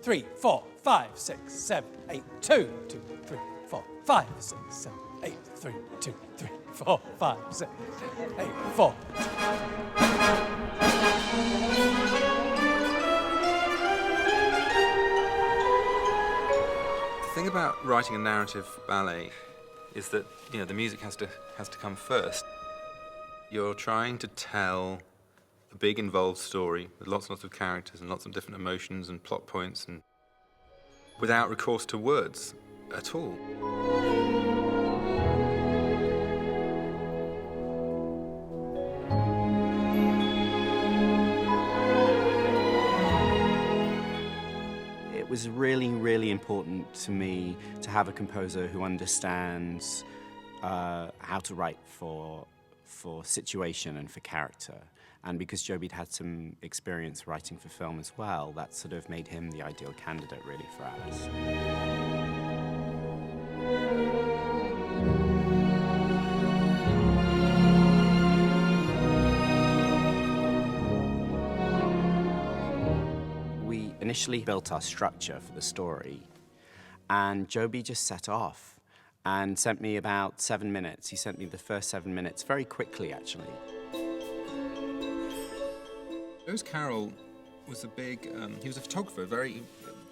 3, 4, 5, 6, 7, 8, 2, 2, 3, 4, 5, 6, 7, 8, 3, 2, 3, 4, 5, 6, 8, 4. The thing about writing a narrative ballet is that, you know, the music has to come first. You're trying to tell a big involved story with lots and lots of characters and lots of different emotions and plot points, and without recourse to words at all. It was really, really important to me to have a composer who understands how to write for situation and for character. And because Joby'd had some experience writing for film as well, that sort of made him the ideal candidate, really, for Alice. We initially built our structure for the story, and Joby just set off and sent me about 7 minutes. He sent me the first 7 minutes very quickly, actually. Lewis Carroll was he was a photographer, a very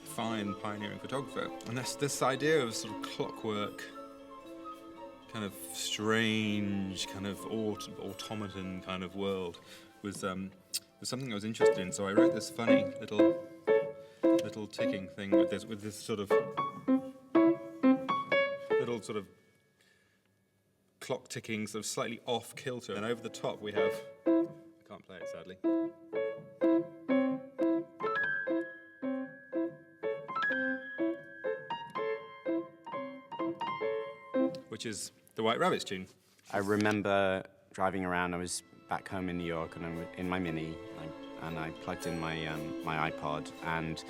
fine, pioneering photographer. And this idea of sort of clockwork, kind of strange, kind of automaton kind of world was something I was interested in. So I wrote this funny little ticking thing with this sort of little sort of clock ticking, sort of slightly off kilter. And over the top we have, I can't play it sadly. Which is the White Rabbit's tune. I remember driving around. I was back home in New York, and I'm in my Mini, and I plugged in my iPod, and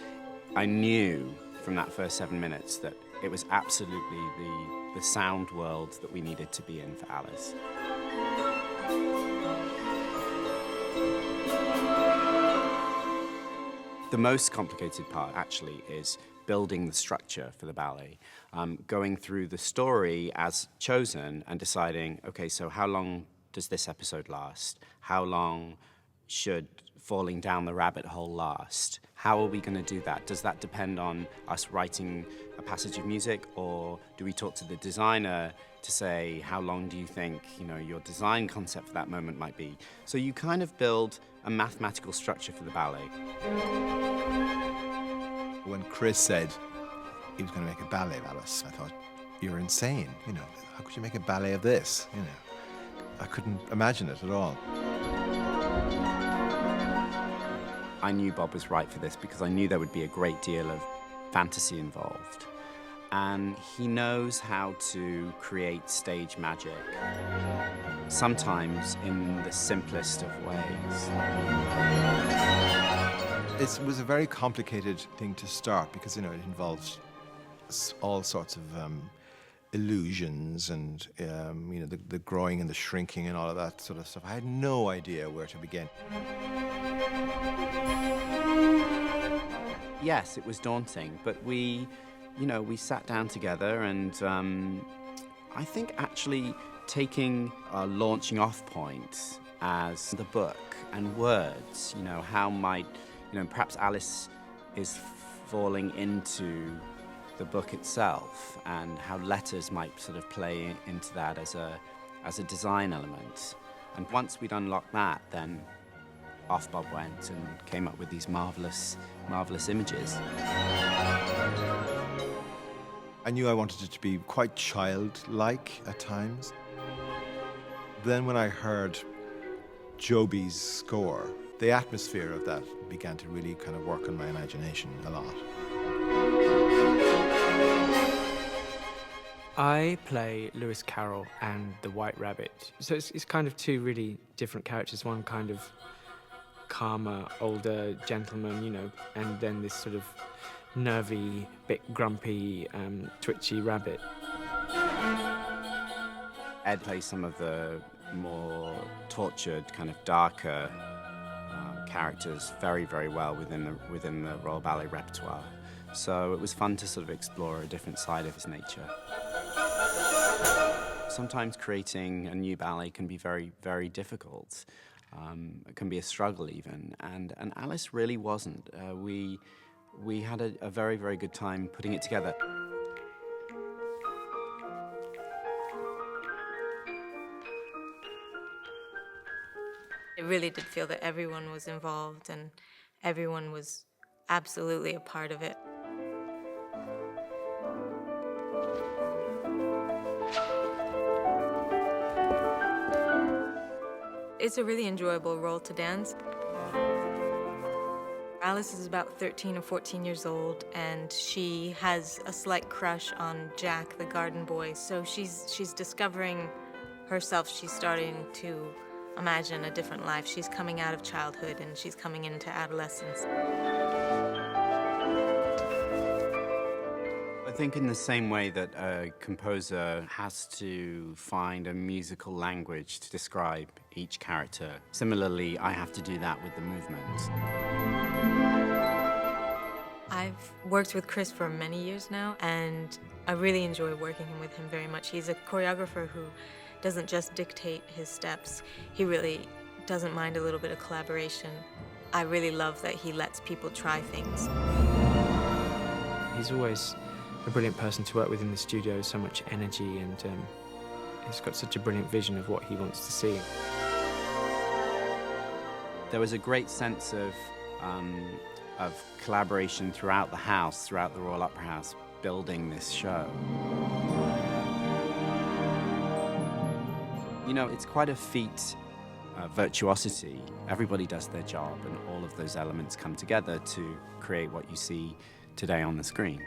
I knew from that first 7 minutes that it was absolutely the sound world that we needed to be in for Alice. The most complicated part, actually, is building the structure for the ballet, going through the story as chosen and deciding, okay, so how long does this episode last? How long should falling down the rabbit hole last? How are we going to do that? Does that depend on us writing a passage of music, or do we talk to the designer to say, how long do you think, your design concept for that moment might be? So you kind of build a mathematical structure for the ballet. When Chris said he was going to make a ballet of Alice, I thought, you're insane. How could you make a ballet of this? I couldn't imagine it at all. I knew Bob was right for this because I knew there would be a great deal of fantasy involved. And he knows how to create stage magic, sometimes in the simplest of ways. It was a very complicated thing to start because, it involves all sorts of illusions and, the growing and the shrinking and all of that sort of stuff. I had no idea where to begin. Yes, it was daunting, but we sat down together, and I think actually taking a launching off point as the book and words, how might, perhaps Alice is falling into the book itself, and how letters might sort of play into that as a design element. And once we'd unlocked that, then off Bob went and came up with these marvelous images. I knew I wanted it to be quite childlike at times. Then when I heard Joby's score, the atmosphere of that began to really kind of work on my imagination a lot. I play Lewis Carroll and the White Rabbit. So it's kind of two really different characters. One kind of calmer, older gentleman, and then this sort of nervy, bit grumpy, twitchy rabbit. Ed plays some of the more tortured, kind of darker characters very, very well within the Royal Ballet repertoire. So it was fun to sort of explore a different side of his nature. Sometimes creating a new ballet can be very, very difficult. It can be a struggle even, and Alice really wasn't. We had a very, very good time putting it together. It really did feel that everyone was involved and everyone was absolutely a part of it. It's a really enjoyable role to dance. Alice is about 13 or 14 years old, and she has a slight crush on Jack, the garden boy. So she's discovering herself. She's starting to imagine a different life. She's coming out of childhood, and she's coming into adolescence. I think in the same way that a composer has to find a musical language to describe each character, similarly, I have to do that with the movement. I've worked with Chris for many years now, and I really enjoy working with him very much. He's a choreographer who doesn't just dictate his steps. He really doesn't mind a little bit of collaboration. I really love that he lets people try things. He's always a brilliant person to work with in the studio, so much energy, and he's got such a brilliant vision of what he wants to see. There was a great sense of collaboration throughout the house, throughout the Royal Opera House, building this show. You know, it's quite a feat of virtuosity. Everybody does their job, and all of those elements come together to create what you see today on the screen.